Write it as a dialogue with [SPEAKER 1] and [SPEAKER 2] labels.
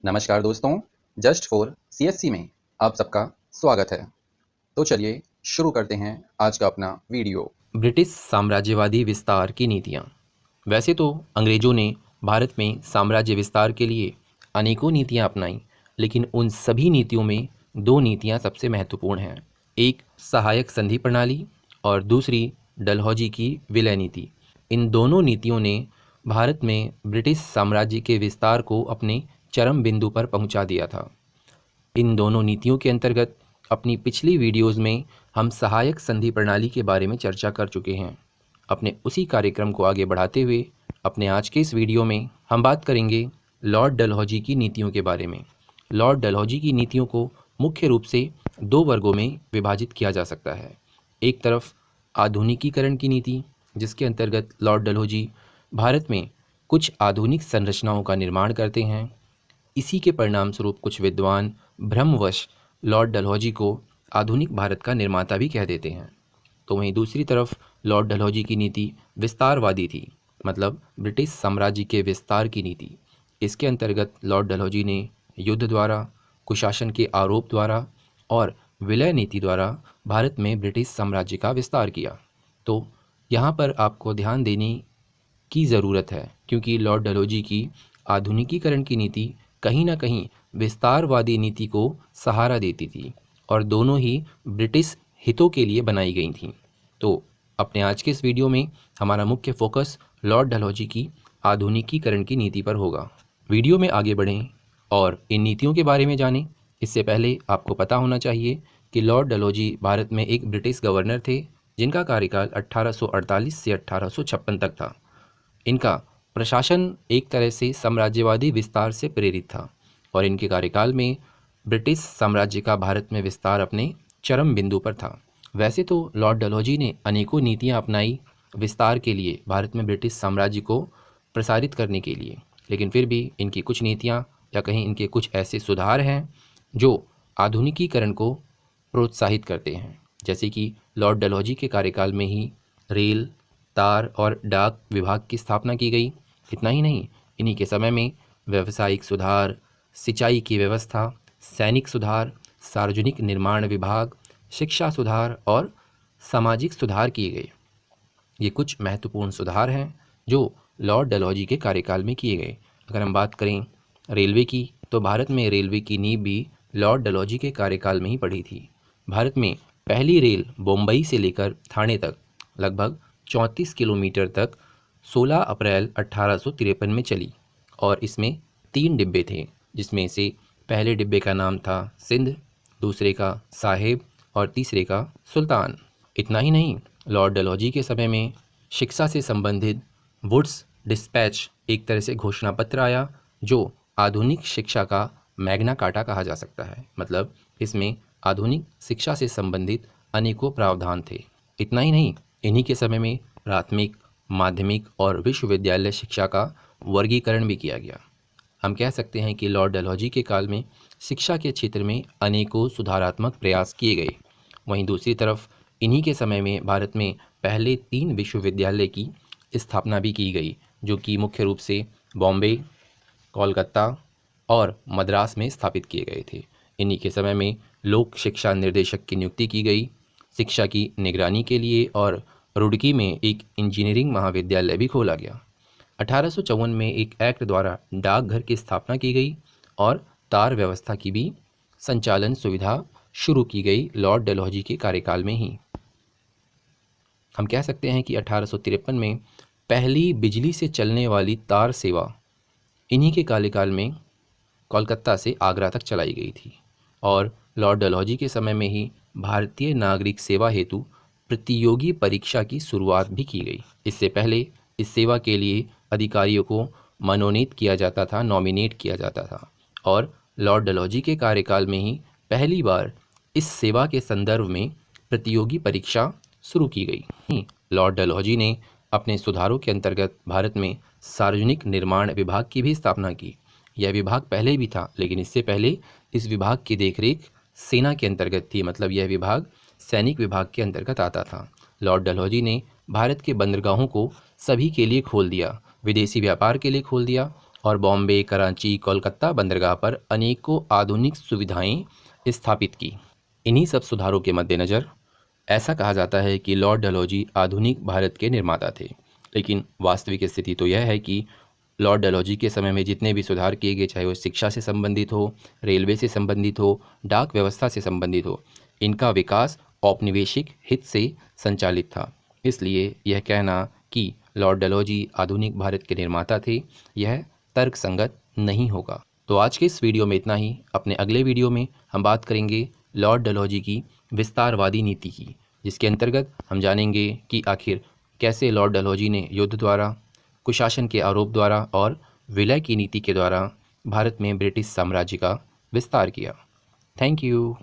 [SPEAKER 1] नमस्कार दोस्तों, just for CSC में आप सबका स्वागत है। तो चलिए शुरू करते हैं आज का अपना वीडियो।
[SPEAKER 2] ब्रिटिश साम्राज्यवादी विस्तार की नीतियाँ। वैसे तो अंग्रेज़ों ने भारत में साम्राज्य विस्तार के लिए अनेकों नीतियाँ अपनाईं, लेकिन उन सभी नीतियों में दो नीतियाँ सबसे महत्वपूर्ण हैं। एक सहायक संधि प्रणाली और दूसरी डलहौजी की विलय नीति। इन दोनों नीतियों ने भारत में ब्रिटिश साम्राज्य के विस्तार को अपने चरम बिंदु पर पहुंचा दिया था। इन दोनों नीतियों के अंतर्गत अपनी पिछली वीडियोस में हम सहायक संधि प्रणाली के बारे में चर्चा कर चुके हैं। अपने उसी कार्यक्रम को आगे बढ़ाते हुए अपने आज के इस वीडियो में हम बात करेंगे लॉर्ड डलहौजी की नीतियों के बारे में। लॉर्ड डलहौजी की नीतियों को मुख्य रूप से दो वर्गों में विभाजित किया जा सकता है। एक तरफ आधुनिकीकरण की नीति, जिसके अंतर्गत लॉर्ड डलहौजी भारत में कुछ आधुनिक संरचनाओं का निर्माण करते हैं। इसी के परिणाम स्वरूप कुछ विद्वान भ्रमवश लॉर्ड डलहौजी को आधुनिक भारत का निर्माता भी कह देते हैं। तो वहीं दूसरी तरफ लॉर्ड डलहौजी की नीति विस्तारवादी थी, मतलब ब्रिटिश साम्राज्य के विस्तार की नीति। इसके अंतर्गत लॉर्ड डलहौजी ने युद्ध द्वारा, कुशासन के आरोप द्वारा और विलय नीति द्वारा भारत में ब्रिटिश साम्राज्य का विस्तार किया। तो यहाँ पर आपको ध्यान देने की ज़रूरत है, क्योंकि लॉर्ड डलहौजी की आधुनिकीकरण की नीति कहीं ना कहीं विस्तारवादी नीति को सहारा देती थी और दोनों ही ब्रिटिश हितों के लिए बनाई गई थीं। तो अपने आज के इस वीडियो में हमारा मुख्य फोकस लॉर्ड डलहौजी की आधुनिकीकरण की नीति पर होगा। वीडियो में आगे बढ़ें और इन नीतियों के बारे में जानें, इससे पहले आपको पता होना चाहिए कि लॉर्ड डलहौजी भारत में एक ब्रिटिश गवर्नर थे, जिनका कार्यकाल 1848 से 1856 तक था। इनका प्रशासन एक तरह से साम्राज्यवादी विस्तार से प्रेरित था और इनके कार्यकाल में ब्रिटिश साम्राज्य का भारत में विस्तार अपने चरम बिंदु पर था। वैसे तो लॉर्ड डलहौजी ने अनेकों नीतियां अपनाई विस्तार के लिए, भारत में ब्रिटिश साम्राज्य को प्रसारित करने के लिए, लेकिन फिर भी इनकी कुछ नीतियां या कहीं इनके कुछ ऐसे सुधार हैं जो आधुनिकीकरण को प्रोत्साहित करते हैं। जैसे कि लॉर्ड डलहौजी के कार्यकाल में ही रेल, तार और डाक विभाग की स्थापना की गई। इतना ही नहीं, इन्हीं के समय में व्यावसायिक सुधार, सिंचाई की व्यवस्था, सैनिक सुधार, सार्वजनिक निर्माण विभाग, शिक्षा सुधार और सामाजिक सुधार किए गए। ये कुछ महत्वपूर्ण सुधार हैं जो लॉर्ड डलहौजी के कार्यकाल में किए गए। अगर हम बात करें रेलवे की, तो भारत में रेलवे की नींव भी लॉर्ड डलहौजी के कार्यकाल में ही पड़ी थी। भारत में पहली रेल मुंबई से लेकर ठाणे तक लगभग 34 किलोमीटर तक 16 अप्रैल 1853 में चली और इसमें 3 डिब्बे थे, जिसमें से पहले डिब्बे का नाम था सिंध, दूसरे का साहेब और तीसरे का सुल्तान। इतना ही नहीं, लॉर्ड डलहौजी के समय में शिक्षा से संबंधित वुड्स डिस्पैच एक तरह से घोषणा पत्र आया, जो आधुनिक शिक्षा का मैग्ना कार्टा कहा जा सकता है। मतलब इसमें आधुनिक शिक्षा से संबंधित अनेकों प्रावधान थे। इतना ही नहीं, इन्हीं के समय में प्राथमिक, माध्यमिक और विश्वविद्यालय शिक्षा का वर्गीकरण भी किया गया। हम कह सकते हैं कि लॉर्ड डलहौजी के काल में शिक्षा के क्षेत्र में अनेकों सुधारात्मक प्रयास किए गए। वहीं दूसरी तरफ इन्हीं के समय में भारत में पहले 3 विश्वविद्यालय की स्थापना भी की गई, जो कि मुख्य रूप से बॉम्बे, कोलकाता और मद्रास में स्थापित किए गए थे। इन्हीं के समय में लोक शिक्षा निर्देशक की नियुक्ति की गई शिक्षा की निगरानी के लिए और रुड़की में एक इंजीनियरिंग महाविद्यालय भी खोला गया। 1854 में एक एक्ट द्वारा डाकघर की स्थापना की गई और तार व्यवस्था की भी संचालन सुविधा शुरू की गई लॉर्ड डलहौजी के कार्यकाल में ही। हम कह सकते हैं कि 1853 में पहली बिजली से चलने वाली तार सेवा इन्हीं के कार्यकाल में कोलकाता से आगरा तक चलाई गई थी और लॉर्ड डलहौजी के समय में ही भारतीय नागरिक सेवा हेतु प्रतियोगी परीक्षा की शुरुआत भी की गई। इससे पहले इस सेवा के लिए अधिकारियों को मनोनीत किया जाता था, नॉमिनेट किया जाता था और लॉर्ड डलहौजी के कार्यकाल में ही पहली बार इस सेवा के संदर्भ में प्रतियोगी परीक्षा शुरू की गई। लॉर्ड डलहौजी ने अपने सुधारों के अंतर्गत भारत में सार्वजनिक निर्माण विभाग की भी स्थापना की। यह विभाग पहले भी था, लेकिन इससे पहले इस विभाग की देखरेख सेना के अंतर्गत थी, मतलब यह विभाग सैनिक विभाग के अंतर्गत आता था। लॉर्ड डलहौजी ने भारत के बंदरगाहों को सभी के लिए खोल दिया, विदेशी व्यापार के लिए खोल दिया और बॉम्बे, कराची, कोलकाता बंदरगाह पर अनेकों आधुनिक सुविधाएं स्थापित की। इन्हीं सब सुधारों के मद्देनज़र ऐसा कहा जाता है कि लॉर्ड डलहौजी आधुनिक भारत के निर्माता थे। लेकिन वास्तविक स्थिति तो यह है कि लॉर्ड डलहौजी के समय में जितने भी सुधार किए गए, चाहे वो शिक्षा से संबंधित हो, रेलवे से संबंधित हो, डाक व्यवस्था से संबंधित हो, इनका विकास औपनिवेशिक हित से संचालित था। इसलिए यह कहना कि लॉर्ड डलहौजी आधुनिक भारत के निर्माता थे, यह तर्कसंगत नहीं होगा। तो आज के इस वीडियो में इतना ही। अपने अगले वीडियो में हम बात करेंगे लॉर्ड डलहौजी की विस्तारवादी नीति की, जिसके अंतर्गत हम जानेंगे कि आखिर कैसे लॉर्ड डलहौजी ने युद्ध द्वारा, कुशासन के आरोप द्वारा और विलय की नीति के द्वारा भारत में ब्रिटिश साम्राज्य का विस्तार किया। Thank you.